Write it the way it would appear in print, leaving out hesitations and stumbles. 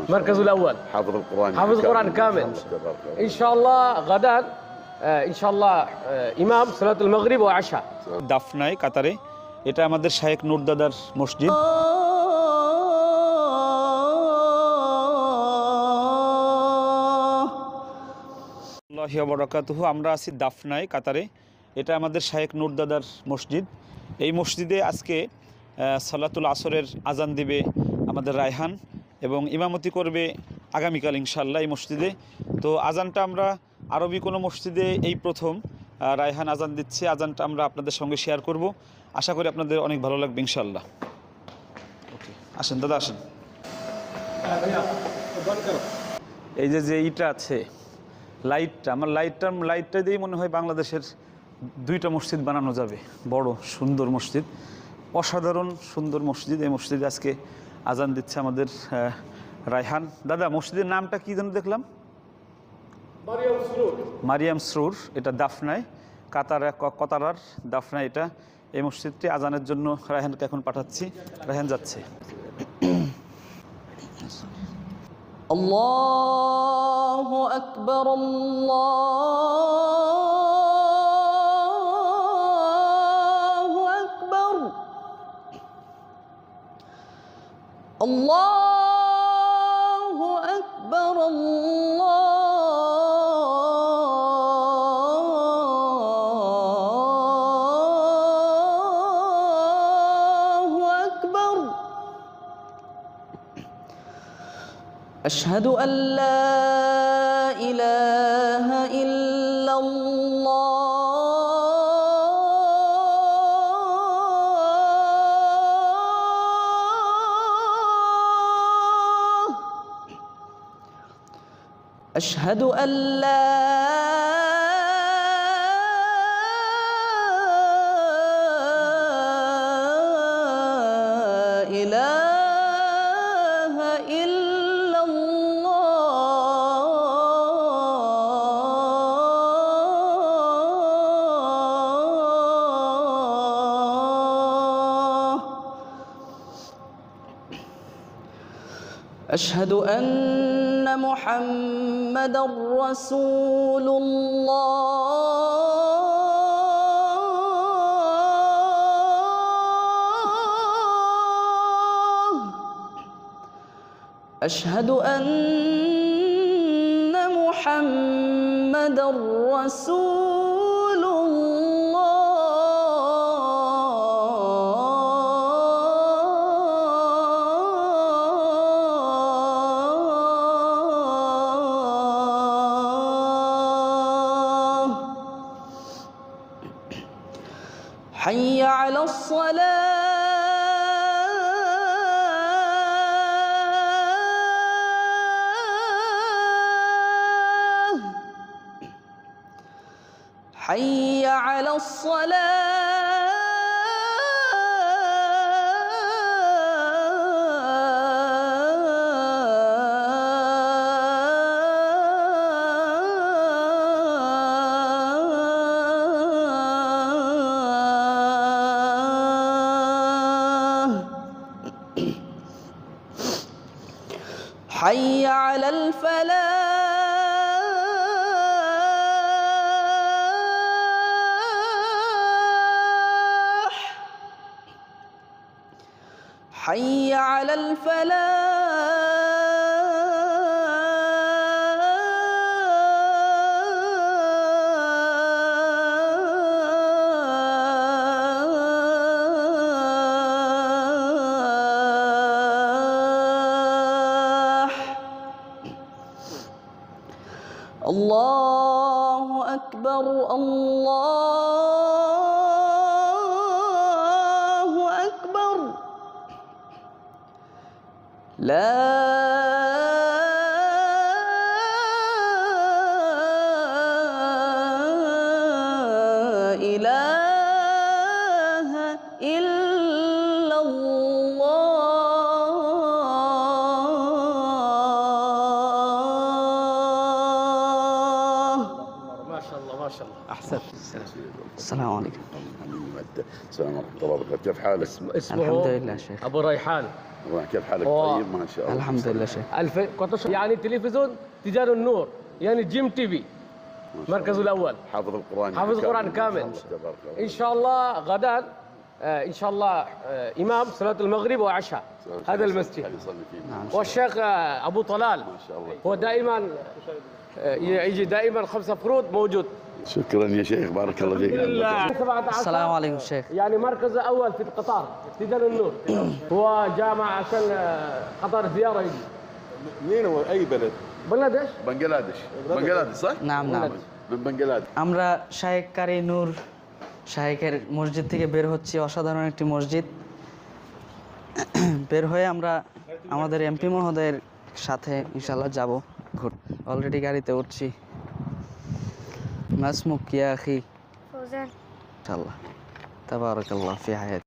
المركز الأول حافظ القرآن حافظ القرآن كامل إن شاء الله غدا إن شاء الله إمام صلاة المغرب وعشاء দাফনায় কাতারে। এটা আমাদের শায়েখ নূরদাদার মসজিদ। আল্লাহু বারাকাতুহু। আমরা আছি দাফনায় কাতারে। এটা আমাদের শায়েখ নূরদাদার মসজিদ। এই মসজিদে আজকে সালাতুল আসরের আজান দিবে আমাদের রায়হান এবং ইমামতি করবে আগামীকাল ইনশাআল্লাহ এই মসজিদে। তো আজানটা আমরা আরবি কোনো মসজিদে এই প্রথম রায়হান আজান দিচ্ছে। আজানটা আমরা আপনাদের সঙ্গে শেয়ার করব। আশা করি আপনাদের অনেক ভালো লাগবে ইনশাআল্লাহ। ওকে, আসেন দাদা আসেন। এই যে ইটা আছে লাইটটা, আমার লাইটটা দিয়েই মনে হয় বাংলাদেশের 2টা মসজিদ বানানো যাবে। বড় সুন্দর মসজিদ, অসাধারণ সুন্দর মসজিদ। এই মসজিদে আজকে আজান দিচ্ছে আমাদের রায়হান। দাদা মসজিদের নামটা কী যেন দেখলাম? মারিয়াম সুরুর। এটা দাফনায় কতারার দাফনায় এটা। এই মসজিদটি আজানের জন্য রায়হানকে এখন পাঠাচ্ছি। রায়হান যাচ্ছে। আল্লাহু আকবার আল্লাহু আকবার আল্লাহু আকবার আল্লাহু আকবার أشهد أن لا إله إلا الله أشهد أن لا إله إلا الله أشهد أن محمدا رسول الله أشهد أن محمدا رسول الله حي على الصلاة حي على الصلاة حي على الفلاح حي على الفلاح الله أكبر الله أكبر لا إله إلا الله ما شاء الله ما شاء الله احسنت. السلام عليكم. السلام ورحمة الله وبركاته. كيف حالك؟ اسمه الحمد لله شيخ. ابو ريحان. كيف حالك؟ أوه. طيب ما شاء الله. الحمد لله شيخ. 2014 يعني تلفزيون تجار النور يعني جيم تي في مركزه الاول. حافظ القرآن. حافظ القرآن كامل. ان شاء الله غدا ان شاء الله امام صلاة المغرب وعشاء هذا المسجد. والشيخ ابو طلال ما شاء الله. هو دائما يجي دائما 5 فروض موجود. شكرا يا شيخ، بارك الله فيك. السلام عليكم شيخ. يعني مركز اول في القطار تجار النور. هو جامع عشان قطار زياره يجي. مين هو؟ أي بلد؟ بنغلاديش. بنغلاديش صح؟ নাম নাম من بنغلاديش. আমরা শাহেক কারি নূর শাহেকের মসজিদ থেকে বের হচ্ছি। অসাধারণ একটি মসজিদ। বের হয়ে আমরা আমাদের এমপি মহোদয়ের সাথে ইনশাআল্লাহ যাব ঘুরতে। অলরেডি গাড়িতে উঠছি। মাসমুক ইয়া আখি فوزان. ইনশাআল্লাহ। তাবারাকাল্লাহ ফি হায়াত।